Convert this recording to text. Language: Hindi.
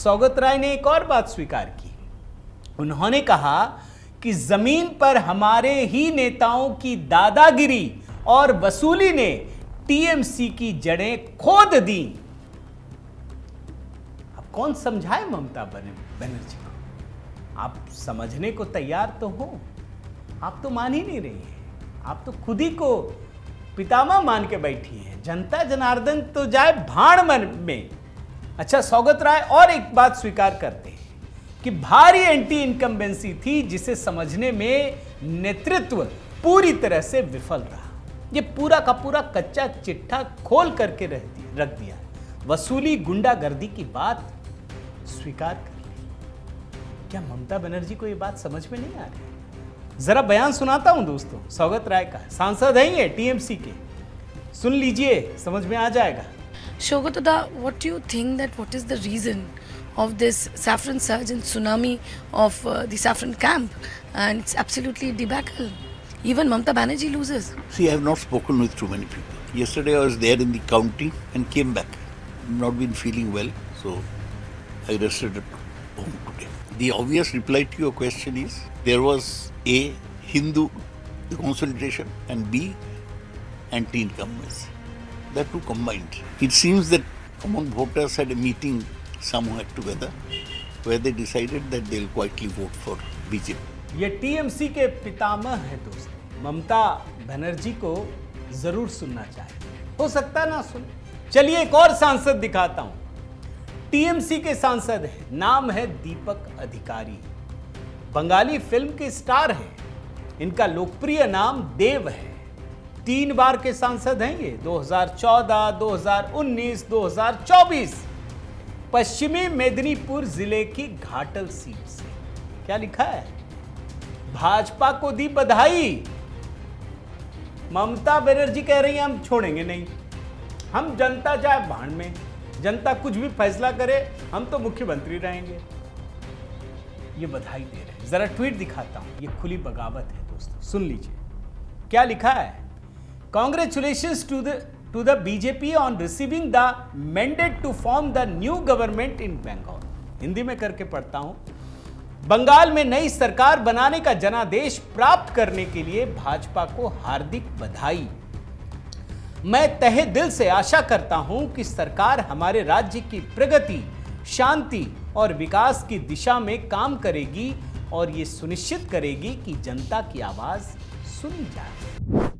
सौगत राय ने एक और बात स्वीकार की। उन्होंने कहा कि जमीन पर हमारे ही नेताओं की दादागिरी और वसूली ने टीएमसी की जड़ें खोद दी। अब कौन समझाए ममता बनर्जी को? आप समझने को तैयार तो हो, आप तो मान ही नहीं रही हैं। आप तो खुद ही को पितामह मान के बैठी हैं। जनता जनार्दन तो जाए भाड़ में। अच्छा, सौगत राय और एक बात स्वीकार करते हैं कि भारी एंटी इनकम्बेंसी थी, जिसे समझने में नेतृत्व पूरी तरह से विफल रहा। ये पूरा का पूरा कच्चा चिट्ठा खोल करके रख दिया। वसूली गुंडागर्दी की बात स्वीकार कर ली। क्या ममता बनर्जी को ये बात समझ में नहीं आ रही? जरा बयान सुनाता हूं दोस्तों, सौगत राय का। सांसद है ये टीएमसी के, सुन लीजिए, समझ में आ जाएगा। Shogata da, what do you think that what is the reason of this saffron surge and tsunami of the saffron camp? And it's absolutely debacle. Even Mamata Banerjee loses. See, I have not spoken with too many people. Yesterday I was there in the county and came back. Not been feeling well, so I rested at home today. The obvious reply to your question is there was A, Hindu concentration, and B, anti-incumbency. The two combined. It seems that among voters had a meeting somewhere together where they decided that they'll quietly vote for BJP. ये टीएमसी के पितामह है दोस्तों। ममता बनर्जी को जरूर सुनना चाहिए, हो सकता ना सुने। चलिए एक और सांसद दिखाता हूं। टीएमसी के सांसद हैं, नाम है दीपक अधिकारी। बंगाली फिल्म के स्टार हैं। इनका लोकप्रिय नाम देव है। 3 बार के सांसद हैं ये, 2014, 2019, 2024। पश्चिमी मेदिनीपुर जिले की घाटल सीट से। क्या लिखा है? भाजपा को दी बधाई। ममता बनर्जी कह रही हैं हम छोड़ेंगे नहीं, हम जनता जाए भाड़ में, जनता कुछ भी फैसला करे, हम तो मुख्यमंत्री रहेंगे। ये बधाई दे रहे हैं। जरा ट्वीट दिखाता हूं, ये खुली बगावत है दोस्तों, सुन लीजिए क्या लिखा है। Congratulations to the BJP on receiving the mandate to form the new government in Bengal. Hindi में करके पढ़ता हूं। बंगाल में नई सरकार बनाने का जनादेश प्राप्त करने के लिए भाजपा को हार्दिक बधाई। मैं तहे दिल से आशा करता हूं कि सरकार हमारे राज्य की प्रगति, शांति और विकास की दिशा में काम करेगी और ये सुनिश्चित करेगी कि जनता की आवाज सुनी जाए।